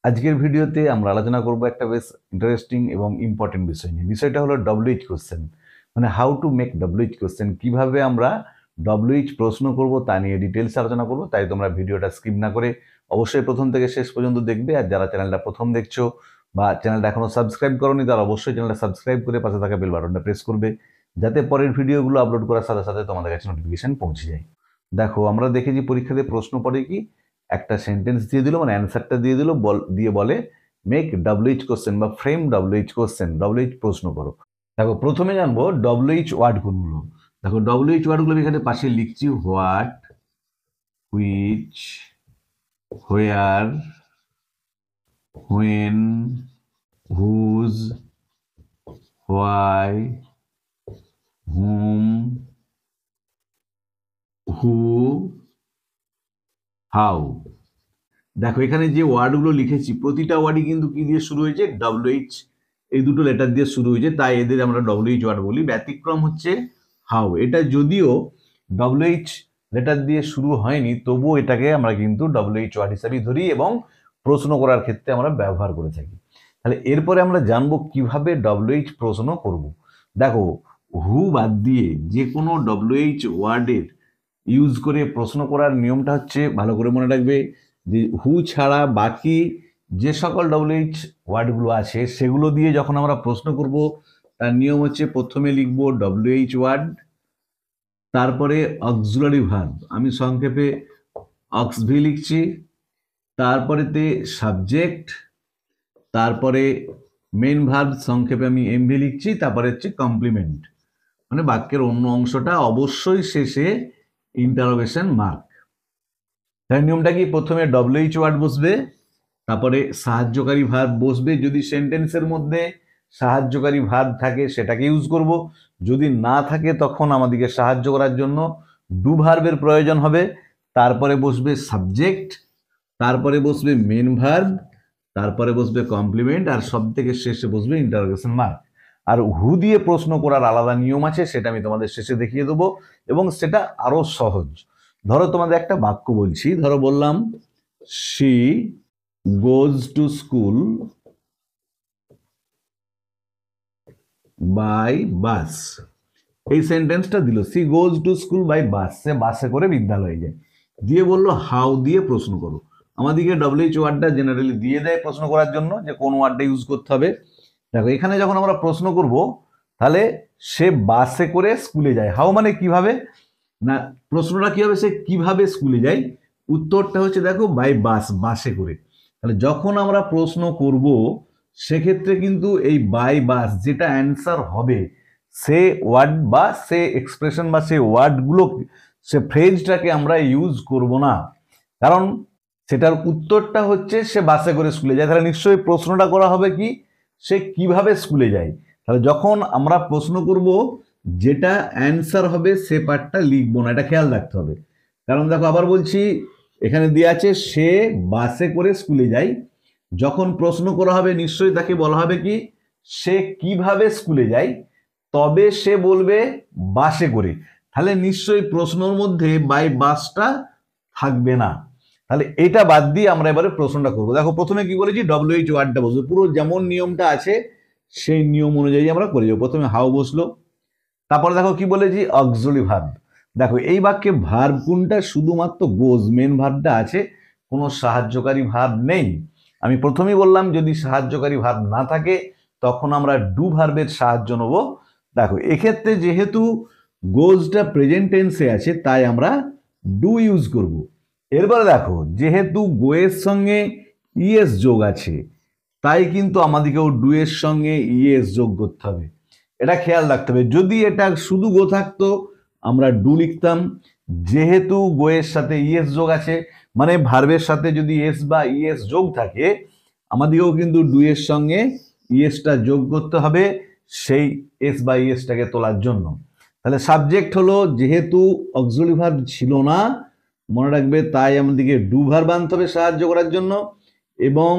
আজকের ভিডিওতে আমরা আলোচনা করব একটা বেশ ইন্টারেস্টিং এবং ইম্পর্টেন্ট বিষয় নিয়ে। বিষয়টা হলো ডব্লিউএইচ কোশ্চেন, মানে how to make WH question, কিভাবে আমরা ডব্লিউএইচ প্রশ্ন করব তা নিয়ে ডিটেলস আলোচনা করব। তাই তোমরা ভিডিওটা স্কিপ না করে অবশ্যই প্রথম থেকে শেষ পর্যন্ত দেখবে। আর যারা চ্যানেলটা প্রথম দেখছো বা চ্যানেলটা এখনো সাবস্ক্রাইব করোনি, তারা অবশ্যই চ্যানেলটা সাবস্ক্রাইব করে পাশে থাকা বেল বাটনটা প্রেস করবে, যাতে পরের ভিডিওগুলো আপলোড করার সাথে সাথে তোমাদের কাছে নোটিফিকেশন পৌঁছে যায়। দেখো, আমরা দেখেছি পরীক্ষাতে প্রশ্ন পড়ে কি একটা সেন্টেন্স দিয়ে দিল, মানে অ্যান্সারটা দিয়ে দিল, দিয়ে বলে মেক ডব্লিউএইচ কোশ্চেন বা ফ্রেম ডব্লিউএইচ কোশ্চেন, ডব্লিউএইচ প্রশ্ন করো। দেখো, প্রথমে জানবো ডব্লিউএইচ ওয়ার্ড কোনগুলো। দেখো, ডব্লিউএইচ ওয়ার্ডগুলো এখানে পাশে লিখছি, what, which, where, when, whose, why, whom, who, how. দেখো, এখানে যে ওয়ার্ডগুলো লিখেছি প্রতিটা ওয়ার্ডই কিন্তু কি দিয়ে শুরু হয়েছে? ডব্লিউএইচ, এই দুটো লেটার দিয়ে শুরু হয়েছে, তাই এদের আমরা ডব্লিউএইচ ওয়ার্ড বলি। ব্যতিক্রম হচ্ছে হাউ। এটা যদিও ডব্লিউএইচ লেটার দিয়ে শুরু হয়নি, তবুও এটাকে আমরা কিন্তু ডব্লিউএইচ ওয়ার্ড হিসাবেই ধরি এবং প্রশ্ন করার ক্ষেত্রে আমরা ব্যবহার করে থাকি। তাহলে এরপরে আমরা জানবো কিভাবে ডব্লিউএইচ প্রশ্ন করব। দেখো, হু বাদ দিয়ে যে কোনো ডব্লিউএইচ ওয়ার্ডের ইউজ করে প্রশ্ন করার নিয়মটা হচ্ছে, ভালো করে মনে রাখবে, যে হু ছাড়া বাকি যে সকল ডব্লিউএইচ ওয়ার্ডগুলো আছে সেগুলো দিয়ে যখন আমরা প্রশ্ন করব, তার নিয়ম হচ্ছে প্রথমে লিখব ডব্লিউএইচ ওয়ার্ড, তারপরে অক্সিলারি ভার্ব, আমি সংক্ষেপে অক্সভি লিখছি, তারপরেতে সাবজেক্ট, তারপরে মেন ভার্ব, সংক্ষেপে আমি এমভি লিখছি, তারপরে হচ্ছে কমপ্লিমেন্ট, মানে বাক্যের অন্য অংশটা, অবশ্যই শেষে ইন্টারোগেশন মার্ক। তাই নিয়মটা কি? প্রথমে ডব্লিউএইচ ওয়ার্ড বসবে, তারপরে সাহায্যকারী ভার্ব বসবে। যদি সেন্টেন্সের মধ্যে সাহায্যকারী ভার্ব থাকে সেটাকে ইউজ করব, যদি না থাকে তখন আমাদেরকে সাহায্য করার জন্য ডু ভার্বের প্রয়োজন হবে। তারপরে বসবে সাবজেক্ট, তারপরে বসবে মেন ভার্ব, তারপরে বসবে কমপ্লিমেন্ট, আর সব থেকে শেষে বসবে ইন্টারোগেশন মার্ক। আর হু দিয়ে প্রশ্ন করার আলাদা নিয়ম আছে, সেটা আমি তোমাদের শেষে দেখিয়ে দেবো, এবং সেটা আরো সহজ। ধরো তোমাদের একটা বাক্য বলছি, ধরো বললাম she goes to school by bus. এই সেন্টেন্সটা দিল, she goes to school by bus, সে বাসে করে বিদ্যালয়ে যায়। দিয়ে বললো হাউ দিয়ে প্রশ্ন করো। আমাদেরকে ডব্লিউএইচ ওয়ার্ডটা জেনারেলি দিয়ে দেয় প্রশ্ন করার জন্য, যে কোন ওয়ার্ডটা ইউজ করতে হবে। দেখো, এখানে যখন আমরা প্রশ্ন করব, তাহলে সে বাসে করে স্কুলে যায়। হাউ মানে কিভাবে, না প্রশ্নটা কি হবে, সে কিভাবে স্কুলে যায়? উত্তরটা হচ্ছে দেখো, বাই বাস, বাসে করে। তাহলে যখন আমরা প্রশ্ন করব সেক্ষেত্রে কিন্তু এই বাই বাস যেটা অ্যান্সার হবে, সে ওয়ার্ড বা সে এক্সপ্রেশন বা সে ওয়ার্ডগুলো, সে ফ্রেজটাকে আমরা ইউজ করব না, কারণ সেটার উত্তরটা হচ্ছে সে বাসে করে স্কুলে যায়। তাহলে নিশ্চয়ই প্রশ্নটা করা হবে কি, সে কিভাবে স্কুলে যায়। তাহলে যখন আমরা প্রশ্ন করব, যেটা অ্যান্সার হবে সে পার্টটা লিখবো না, এটা খেয়াল রাখতে হবে। কারণ দেখো, আবার বলছি, এখানে দেওয়া আছে সে বাসে করে স্কুলে যায়। যখন প্রশ্ন করা হবে নিশ্চয়ই তাকে বলা হবে কি, সে কিভাবে স্কুলে যায়, তবে সে বলবে বাসে করে। তাহলে নিশ্চয়ই প্রশ্নের মধ্যে বাই বাসটা থাকবে না। তাহলে এটা বাদ দিয়ে আমরা এবারে প্রশ্নটা করবো। দেখো, প্রথমে কি করেছি, ডব্লিউএইচ ওয়ার্ডটা বসবে, পুরো যেমন নিয়মটা আছে সেই নিয়ম অনুযায়ী আমরা করে যাবো। প্রথমে হাউ বসলো, তারপরে দেখো কি বলেছি, অক্সিলারি ভার্ব। দেখো, এই বাক্যে ভার্ব কোনটা? শুধুমাত্র গোজ, মেন ভার্বটা আছে, কোনো সাহায্যকারী ভার্ব নেই। আমি প্রথমেই বললাম, যদি সাহায্যকারী ভার্ব না থাকে তখন আমরা ডু ভার্বের সাহায্য নেব। দেখো, এক্ষেত্রে যেহেতু গোজটা প্রেজেন্ট টেন্সে আছে, তাই আমরা ডু ইউজ করব। এরপরে দেখো, যেহেতু গোয়ের সঙ্গে ইএস যোগ আছে, তাই কিন্তু আমাদেরকেও ডু এর সঙ্গে ইএস যোগ করতে হবে, এটা খেয়াল রাখতে হবে। যদি এটা শুধু গো থাকতো আমরা ডু লিখতাম, যেহেতু গোয়ের সাথে ইএস যোগ আছে, মানে ভার্বের সাথে যদি এস বা ইএস যোগ থাকে, আমাদেরকেও কিন্তু ডু এর সঙ্গে ইএসটা যোগ করতে হবে সেই এস বা ইএসটাকে তোলার জন্য। তাহলে সাবজেক্ট হলো, যেহেতু অক্সিলারি ভার্ব ছিল না, মনে রাখবে, তাই আমাদেরকে ডু ভার্ব আনতে হবে সাহায্য করার জন্য। এবং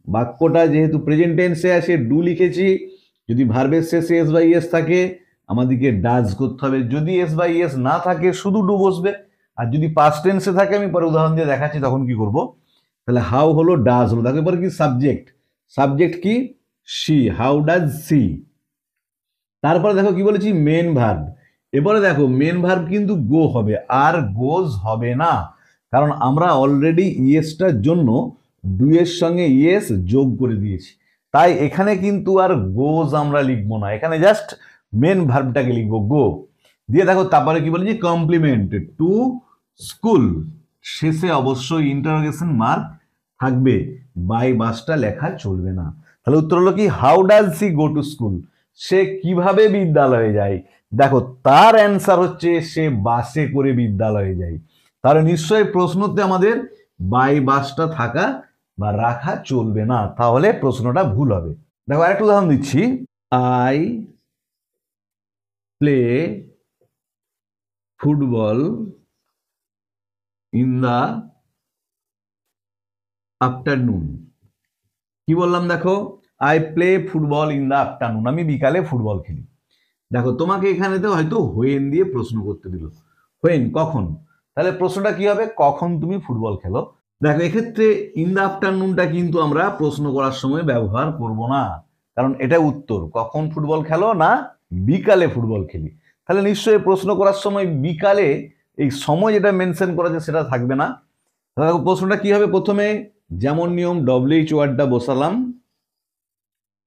বাক্যটা যেহেতু প্রেজেন্ট টেন্সে আছে, ডু লিখেছি, যদি ভার্বের শেষে এস বাই এস থাকে আমাদেরকে ডাজ করতে হবে। যদি এস বাই এস না থাকে শুধু ডু বসবে। আর যদি পাস্ট টেন্সে থাকে, আমি পরে উদাহরণ দিয়ে দেখাচ্ছি তখন কি করব, তাহলে হাউ হলো, ডাজ হলো, দেখো এবার কি সাবজেক্ট, সাবজেক্ট কি সি, হাউ ডাজ সি। তারপরে দেখো কি বলেছি মেন ভার্ব, এবারে দেখো মেন ভার্ব কিন্তু গো হবে, আর গোজ হবে না, কারণ আমরা অলরেডি ইয়েসটার জন্য ডু এর সঙ্গে ইয়েস যোগ করে দিয়েছি, তাই এখানে কিন্তু আর গোজ আমরা লিখবো না, এখানে জাস্ট মেন ভার্বটাকে লিখবো গো দিয়ে। দেখো তারপরে কি বলেছি কমপ্লিমেন্ট টু স্কুল, শেষে অবশ্যই ইন্টারোগেশন মার্ক থাকবে, বাই বাসটা লেখা চলবে না। তাহলে উত্তর হলো কি how does she go to school, সে কিভাবে বিদ্যালয়ে যায়। দেখো তার অ্যান্সার হচ্ছে সে বাসে করে বিদ্যালয়ে যায়, তাহলে নিশ্চয়ই প্রশ্নতে আমাদের বাই বাসটা থাকা বা রাখা চলবে না, তাহলে প্রশ্নটা ভুল হবে। দেখো আরেকটা উদাহরণ দিচ্ছি, I play football in the afternoon. কি বললাম দেখো, I play football in the afternoon, আমি বিকালে ফুটবল খেলি। দেখো তোমাকে এখানেতে হয়তো হোয়েন দিয়ে প্রশ্ন করতে দিল, হোয়েন কখন, তাহলে প্রশ্নটা কি হবে কখন তুমি ফুটবল খেলো। দেখো এক্ষেত্রে ইন দা আফটারনুনটা কিন্তু আমরা প্রশ্ন করার সময় ব্যবহার করব না, কারণ এটা উত্তর কখন ফুটবল খেলো না বিকালে ফুটবল খেলি, তাহলে নিশ্চয়ই প্রশ্ন করার সময় বিকালে এই সময় যেটা মেনশন করা যায় সেটা থাকবে না। দেখো প্রশ্নটা কি হবে, প্রথমে যেমন নিয়ম ডব্লিউএইচ ওয়ার্ডটা বসালাম,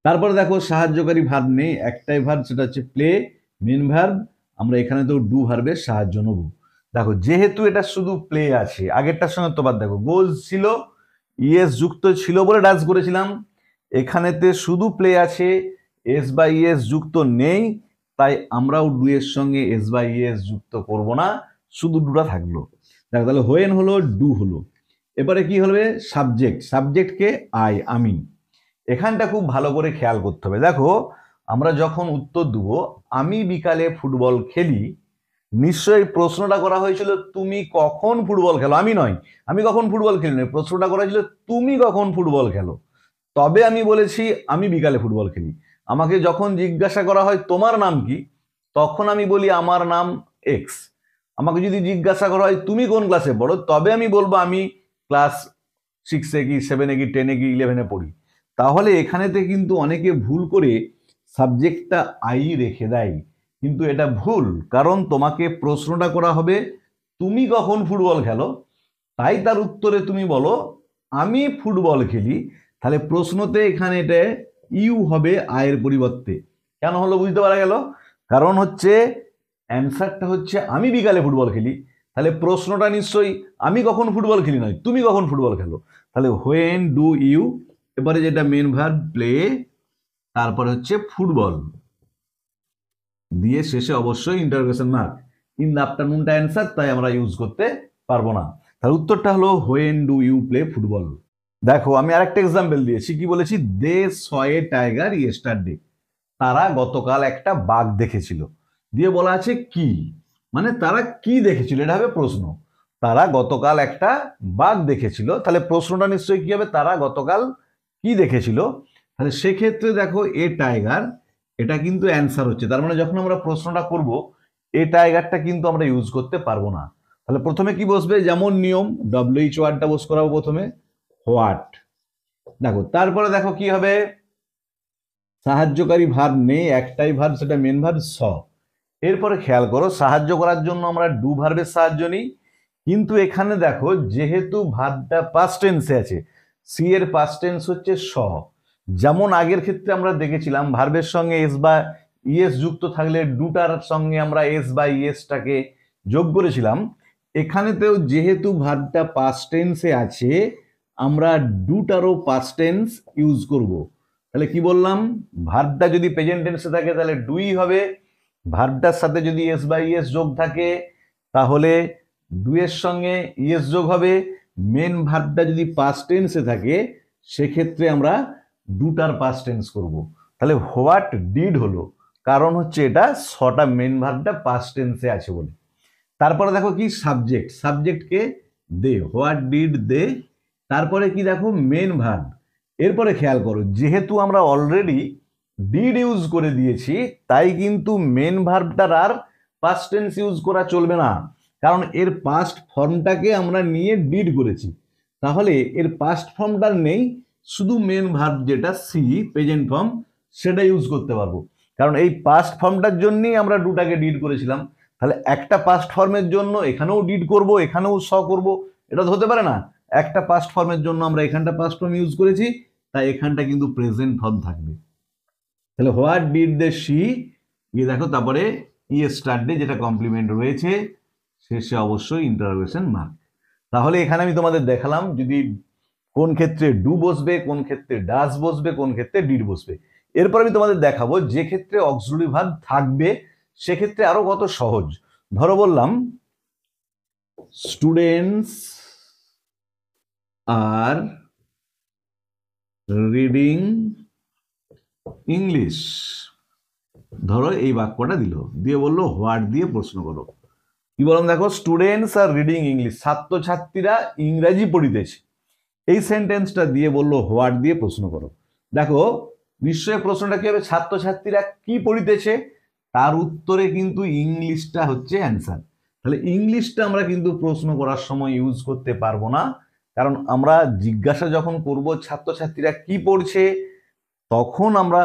তারপরে দেখো সাহায্যকারী ভার্ব নেই, একটাই ভার্ব সেটা হচ্ছে প্লে, মেন ভার্ব, আমরা এখানে তো ডু ভার্বের সাহায্য নেব। দেখো যেহেতু এটা শুধু প্লে আছে, আগেরটার সঙ্গে তো বাদ, দেখো গোজ ছিল ইএস যুক্ত ছিল বলে ডাজ করেছিলাম, এখানেতে শুধু প্লে আছে, এস বা ইএস যুক্ত নেই, তাই আমরাও ডু এর সঙ্গে এস বা ইএস যুক্ত করব না, শুধু ডুটা থাকলো। দেখো তাহলে হোয়েন হলো, ডু হলো, এবারে কি হবে সাবজেক্ট, সাবজেক্টকে আই আমি, এখানটা খুব ভালো করে খেয়াল করতে হবে। দেখো আমরা যখন উত্তর দেবো আমি বিকালে ফুটবল খেলি, নিশ্চয়ই প্রশ্নটা করা হয়েছিল তুমি কখন ফুটবল খেলো, আমি নয় আমি কখন ফুটবল খেলি নয়, প্রশ্নটা করা হয়েছিল তুমি কখন ফুটবল খেলো, তবে আমি বলেছি আমি বিকালে ফুটবল খেলি। আমাকে যখন জিজ্ঞাসা করা হয় তোমার নাম কি, তখন আমি বলি আমার নাম এক্স। আমাকে যদি জিজ্ঞাসা করা হয় তুমি কোন ক্লাসে পড়ো, তবে আমি বলবো আমি ক্লাস 6-এ কি 7-এ কি 10-এ কি 11-এ পড়ি। তাহলে এখানেতে কিন্তু অনেকে ভুল করে সাবজেক্টটা আই রেখে দেয়, কিন্তু এটা ভুল, কারণ তোমাকে প্রশ্নটা করা হবে তুমি কখন ফুটবল খেলো, তাই তার উত্তরে তুমি বলো আমি ফুটবল খেলি, তাহলে প্রশ্নতে এখানে এটা ইউ হবে আয়ের পরিবর্তে। কেন হলো বুঝতে পারা গেল, কারণ হচ্ছে অ্যান্সারটা হচ্ছে আমি বিকালে ফুটবল খেলি, তাহলে প্রশ্নটা নিশ্চয়ই আমি কখন ফুটবল খেলি নয় তুমি কখন ফুটবল খেলো, তাহলে হোয়েন ডু ইউ, এবারে যেটা মেন ভার্ব প্লে, তারপরে হচ্ছে ফুটবল দিয়ে শেষে অবশ্যই ইন্টারোগেশন মার্ক, ইন দ্য আফটারনুনটা অ্যান্সার, তাই আমরা ইউজ করতে পারবো না, তার উত্তরটা হলো when do you play football. দেখো আমি আরেকটা এক্সাম্পল দিয়েছি, কি বলেছি দে স এ টাইগার ইয়েস্টারডে, তারা গতকাল একটা বাঘ দেখেছিল, দিয়ে বলা আছে কি, মানে তারা কি দেখেছিল, এটা হবে প্রশ্ন, তারা গতকাল একটা বাঘ দেখেছিল, তাহলে প্রশ্নটা নিশ্চয়ই কি হবে তারা গতকাল কি দেখেছিল, তাহলে সেক্ষেত্রে দেখো এ টাইগার এটা কিন্তু অ্যান্সার হচ্ছে, তার মানে যখন আমরা প্রশ্নটা করব এ টাইগারটা কিন্তু আমরা ইউজ করতে পারবো না। তাহলে প্রথমে কি বসবে যেমন নিয়ম ডব্লিউএইচ ওয়ার্ডটা বস করাবো প্রথমে, হোয়াট। দেখো তারপরে দেখো কি হবে, সাহায্যকারী ভার্ব নেই, একটাই ভার্ব সেটা মেন ভার্ব স। এরপরে খেয়াল করো সাহায্য করার জন্য আমরা ডু ভার্বের সাহায্য নিই, কিন্তু এখানে দেখো যেহেতু ভার্বটা পাস্ট টেন্সে আছে, সি এর পাস্ট টেন্স হচ্ছে স, যেমন আগের ক্ষেত্রে আমরা দেখেছিলাম ভার্বের সঙ্গে এস বা ইএস যুক্ত থাকলে ডুটার সঙ্গে আমরা এস বা ইএসটাকে যোগ করেছিলাম, এখানেতেও যেহেতু ভার্বটা পাস্ট টেন্সে আছে আমরা ডুটারও পাস্ট টেন্স ইউজ করব। তাহলে কি বললাম ভার্বটা যদি প্রেজেন্ট টেন্সে থাকে তাহলে ডুই হবে, ভার্বটার সাথে যদি এস বা ইএস যোগ থাকে তাহলে ডু এর সঙ্গে ইএস যোগ হবে, মেন ভার্বটা যদি পাস্ট টেন্সে থাকে সেক্ষেত্রে আমরা ডুটার পাস্ট টেন্স করব। তাহলে হোয়াট ডিড হলো, কারণ হচ্ছে এটা ছটা মেন ভার্বটা পাস্ট টেন্সে আছে বলে। তারপরে দেখো কি সাবজেক্ট, সাবজেক্টকে দে, হোয়াট ডিড দে, তারপরে কি দেখো মেন ভার্ব, এরপরে খেয়াল করো যেহেতু আমরা অলরেডি ডিড ইউজ করে দিয়েছি তাই কিন্তু মেন ভার্বটার আর পাস্ট টেন্স ইউজ করা চলবে না, কারণ এর পাস্ট ফর্মটাকে আমরা নিয়ে ডিড করেছি, তাহলে এর পাস্ট ফর্মটার নেই, শুধু মেন ভার্ব যেটা সি প্রেজেন্ট ফর্ম সেটা ইউজ করতে পারবো, কারণ এই পাস্ট ফর্মটার জন্যই আমরা ডুটাকে ডিড করেছিলাম। তাহলে একটা পাস্ট ফর্মের জন্য এখানেও ডিড করব, এখানেও স করব, এটা তো হতে পারে না। একটা পাস্ট ফর্মের জন্য আমরা এখানটা পাস্ট ফর্ম ইউজ করেছি, তাই এখানটা কিন্তু প্রেজেন্ট ফর্ম থাকবে। তাহলে হোয়াট ডিড দে সি, গিয়ে দেখো তারপরে স্টারডে যেটা কমপ্লিমেন্ট রয়েছে, শেষে অবশ্যই ইন্টারোগেশন মার্ক। তাহলে এখানে আমি তোমাদের দেখালাম যদি কোন ক্ষেত্রে ডু বসবে, কোন ক্ষেত্রে ডাজ বসবে, কোন ক্ষেত্রে ডিড বসবে। এরপর আমি তোমাদের দেখাবো যে ক্ষেত্রে অক্সিলারি ভার্ব থাকবে সেক্ষেত্রে আরো কত সহজ। ধরো বললাম স্টুডেন্টস আর রিডিং ইংলিশ, ধরো এই বাক্যটা দিল, দিয়ে বললো হোয়াট দিয়ে প্রশ্ন করো। কি বললাম দেখো, স্টুডেন্টস আর রিডিং ইংলিশ, ছাত্রছাত্রীরা ইংরেজি পড়িতেছে। এই সেন্টেন্সটা দিয়ে বললো হোয়াট দিয়ে প্রশ্ন করো। দেখো নিশ্চয়ই প্রশ্নটা কি হবে, ছাত্রছাত্রীরা কি পড়িতেছে, তার উত্তরে কিন্তু ইংলিশটা হচ্ছে অ্যান্সার। তাহলে ইংলিশটা আমরা কিন্তু প্রশ্ন করার সময় ইউজ করতে পারবো না, কারণ আমরা জিজ্ঞাসা যখন করব ছাত্রছাত্রীরা কি পড়ছে, তখন আমরা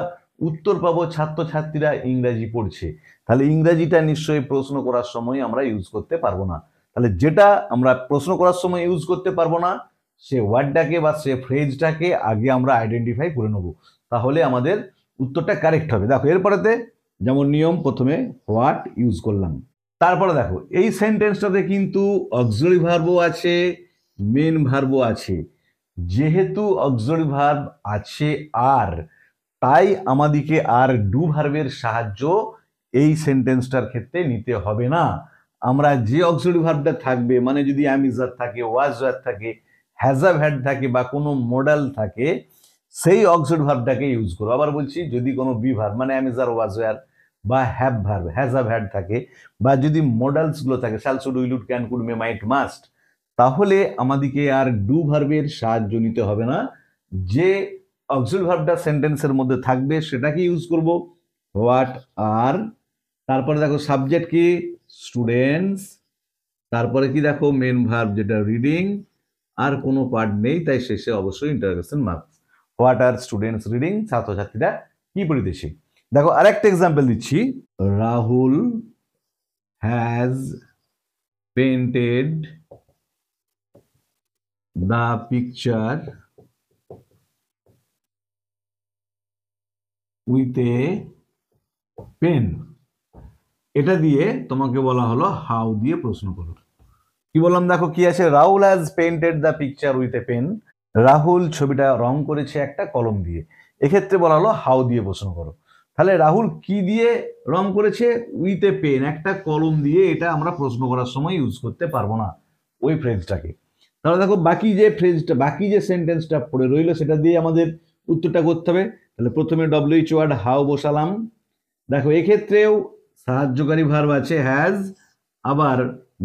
উত্তর পাবো ছাত্রছাত্রীরা ইংরেজি পড়ছে। তাহলে ইংরেজিটা নিশ্চয়ই প্রশ্ন করার সময় আমরা ইউজ করতে পারবো না। তাহলে যেটা আমরা প্রশ্ন করার সময় ইউজ করতে পারবো না, সে ওয়ার্ডটাকে বা সে ফ্রেজটাকে আগে আমরা আইডেন্টিফাই করে নেব, তাহলে আমাদের উত্তরটা কারেক্ট হবে। দেখো এরপরেতে যেমন নিয়ম, প্রথমে হোয়াট ইউজ করলাম, তারপরে দেখো এই সেন্টেন্সটাতে কিন্তু অক্সিলারি ভার্বও আছে, মেন ভার্বও আছে। যেহেতু অক্সিলারি ভার্ব আছে আর, তাই আমাদেরকে আর ডু ভার্বের সাহায্য এই সেন্টেন্সটার ক্ষেত্রে নিতে হবে না। আমরা যে অক্সিলারি ভার্বটা থাকবে, মানে যদি অ্যাম ইজ থাকে, ওয়াজ ওয়ার থাকে, হ্যাজ হ্যাভ হ্যাড থাকে বা কোনো মডেল থাকে, সেই অক্সিলারি ভার্বটাকে ইউজ করো। আবার বলছি, যদি কোনো বি ভার্ব মানে am is are was were বা have verb has have had থাকে, বা যদি মডেলস গুলো থাকে shall should will would can could may might must, তাহলে আমাদেরকে আর ডু ভার্বের সাহায্য নিতে হবে না। যে অক্সিলারি ভার্বটা সেন্টেন্সের মধ্যে থাকবে সেটাকে ইউজ করব, হোয়াট আর, তারপরে দেখো সাবজেক্ট কি স্টুডেন্টস, তারপরে কি দেখো মেন ভার্ব যেটা রিডিং, আর কোনো পার্ট নেই, তাই শেষে অবশ্যই interrogation mark. What are students reading, ছাত্রছাত্রীরা কি পড়িতেছে। দেখো আরেকটা এক্সাম্পল দিচ্ছি, Rahul has painted the picture with a pen. এটা দিয়ে তোমাকে বলা হলো হাউ দিয়ে প্রশ্ন করো। কি বললাম দেখো কি আছে, Rahul has painted the picture with a pen, Rahul ছবিটা রং করেছে একটা কলম দিয়ে। এক্ষেত্রে বলা হলো হাউ দিয়ে প্রশ্ন করো। তাহলে রাহুল কি দিয়ে রং করেছে, উইথ এ পেন, একটা কলম দিয়ে, এটা আমরা প্রশ্ন করার সময় ইউজ করতে পারবো না ওই ফ্রেজটাকে। তাহলে দেখো বাকি যে ফ্রেজটা, বাকি যে সেন্টেন্সটা পড়ে রইলো সেটা দিয়ে আমাদের উত্তরটা করতে হবে। তাহলে প্রথমে ডব্লিউএইচ ওয়ার্ড হাউ বসালাম। দেখো এক্ষেত্রেও সাহায্যকারী ভার্ব আছে হ্যাজ, আবার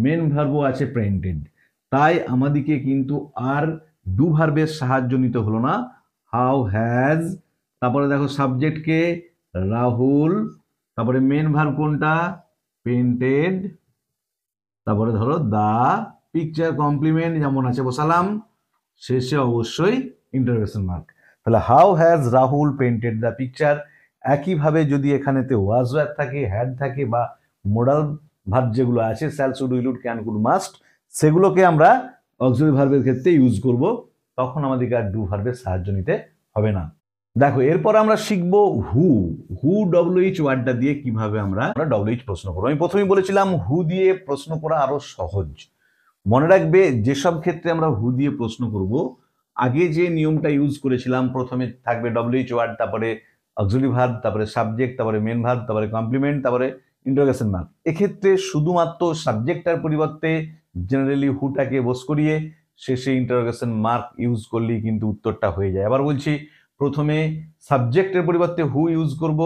মেন ভার্বও আছে পেইন্টেড, তাই আমাদেরকে কিন্তু আর ডু ভার্বের সাহায্য নিতে হলো না, হাউ হ্যাজ, তারপরে দেখো সাবজেক্টকে রাহুল, তারপরে মেন ভার্ব কোনটা পেইন্টেড, তারপরে ধরো দা পিকচার কমপ্লিমেন্ট যেমন আছে বসালাম, শেষে অবশ্যই ইন্টারোগেশন মার্ক। তাহলে how has Rahul painted the picture, একইভাবে যদি এখানেতে ওয়াজ ওয়ার থাকে, হ্যাড থাকে বা মোডাল ভার্ব যেগুলো আছে shall should will would can could must, সেগুলোকে আমরা অক্সিলারি ভার্বের ক্ষেত্রে ইউজ করব, তখন আমাদেরকে আর ডু ভার্বের সাহায্য নিতে হবে না। দেখো এরপর আমরা শিখব হু। হু ডব্লিউএইচ ওয়ার্ডটা দিয়ে কিভাবে আমরা ডব্লিউএইচ প্রশ্ন করবো। আমি প্রথমেই বলেছিলাম হু দিয়ে প্রশ্ন করা আরো সহজ। মনে রাখবে যেসব ক্ষেত্রে আমরা হু দিয়ে প্রশ্ন করব, আগে যে নিয়মটা ইউজ করেছিলাম, প্রথমে থাকবে ডব্লিউএইচ ওয়ার্ড, তারপরে অক্সিলারি ভার্ব, তারপরে সাবজেক্ট, তারপরে মেন ভার্ব, তারপরে কমপ্লিমেন্ট, তারপরে ইন্টারোগেশন মার্ক। এক্ষেত্রে শুধুমাত্র সাবজেক্টটার পরিবর্তে জেনারেলি হুটাকে বস করিয়ে শেষে ইন্টারোগেশন মার্ক ইউজ করলেই কিন্তু উত্তরটা হয়ে যায়। আবার বলছি, প্রথমে সাবজেক্টের পরিবর্তে হু ইউজ করব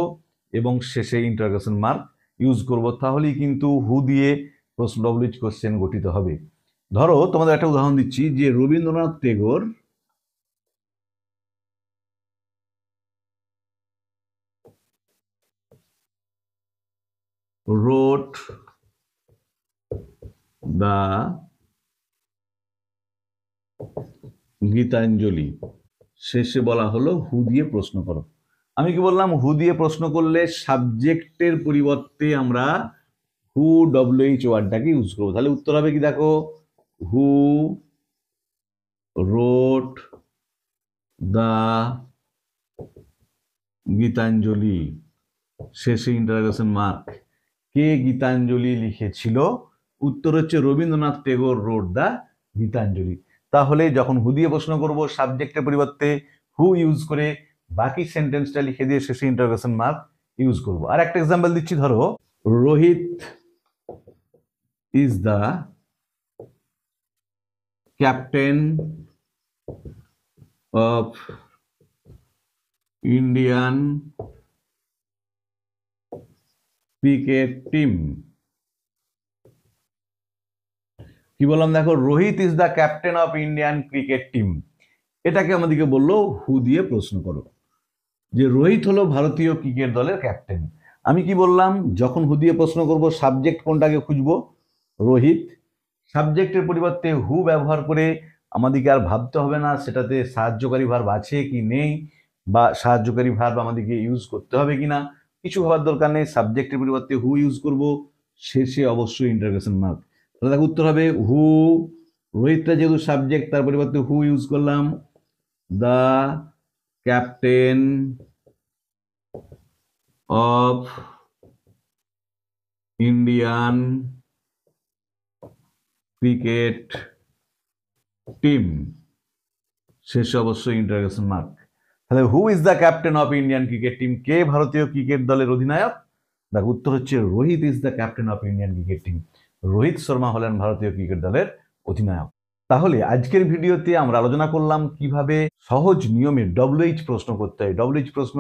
এবং শেষে ইন্টারোগেশন মার্ক ইউজ করব, তাহলেই কিন্তু হু দিয়ে প্রশ্ন ডব্লিউএইচ কোশ্চেন গঠিত হবে। ধরো তোমাদের একটা উদাহরণ দিচ্ছি, যে রবীন্দ্রনাথ টেগোর wrote the গীতাঞ্জলি। শেষে বলা হলো হু দিয়ে প্রশ্ন করো। আমি কি বললাম, হু দিয়ে প্রশ্ন করলে সাবজেক্টের পরিবর্তে আমরা হু ডব্লিউএইচ ওয়ার্ডটাকে ইউজ করবো। তাহলে উত্তর হবে কি দেখো, হু রোট দা গীতাঞ্জলি, শেষে ইন্টারোগেশন মার্ক। কে গীতাঞ্জলি লিখেছিল? উত্তর হচ্ছে রবীন্দ্রনাথ টেগোর রোট দা গীতাঞ্জলি। তাহলে যখন হু দিয়ে প্রশ্ন করব সাবজেক্টের পরিবর্তে হু ইউজ করে বাকি সেন্টেন্সটা লিখে দিয়ে শেষে ইন্টারোগেশন মার্ক ইউজ করব। আর একটা এক্সাম্পল দিচ্ছি, ধরো Rohit is the captain of Indian cricket team. কি বললাম দেখো, Rohit is the captain of Indian cricket team. এটাকে আমাদেরকে বললো হু দিয়ে প্রশ্ন করো, যে রোহিত হলো ভারতীয় ক্রিকেট দলের ক্যাপ্টেন। আমি কি বললাম, যখন হু দিয়ে প্রশ্ন করব সাবজেক্ট কোনটাকে খুঁজবো? রোহিত। সাবজেক্টের পরিবর্তে হু ব্যবহার করে আমাদেরকে আর ভাবতে হবে না সেটাতে সাহায্যকারী ভার্ব আছে কি নেই, বা সাহায্যকারী ভার্ব আমাদেরকে ইউজ করতে হবে কিনা, কিছু ভাবার দরকার নেই। সাবজেক্টের পরিবর্তে হু ইউজ করব, শেষে অবশ্যই ইন্টারোগেশন মার্ক। তাহলে দেখো উত্তর হবে হু, রোহিতটা যেহেতু সাবজেক্ট তার পরিবর্তে হু ইউজ করলাম, the captain of Indian cricket team, শেষে অবশ্যই ইন্টারোগেশন মার্ক। তাহলে who is the captain of Indian cricket team, কে ভারতীয় ক্রিকেট দলের অধিনায়ক? দেখো উত্তর হচ্ছে Rohit is the captain of Indian cricket team, Rohit Sharma হলেন ভারতীয় ক্রিকেট দলের অধিনায়ক। তাহলে আজকের ভিডিওতে আমরা আলোচনা করলাম কিভাবে সহজ নিয়মে ডব্লিউএইচ প্রশ্ন করতে হয়, ডব্লিউএইচ প্রশ্ন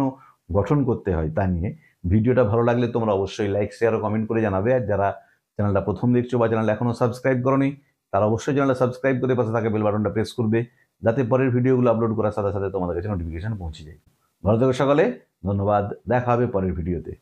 গঠন করতে হয় তা নিয়ে। ভিডিওটা ভালো লাগলে তোমরা অবশ্যই লাইক, শেয়ার ও কমেন্ট করে জানাবে। আর যারা চ্যানেলটা প্রথম দেখছো বা চ্যানেল এখনো সাবস্ক্রাইব করোনি, তারা অবশ্যই চ্যানেলটা সাবস্ক্রাইব করে পাশে থাকা বেল বাটনটা প্রেস করবে, যাতে পরের ভিডিওগুলো আপলোড করার সাথে সাথে তোমাদের কাছে নোটিফিকেশন পৌঁছে যায়। ভালো থেকো সকালে, ধন্যবাদ, দেখা হবে পরের ভিডিওতে।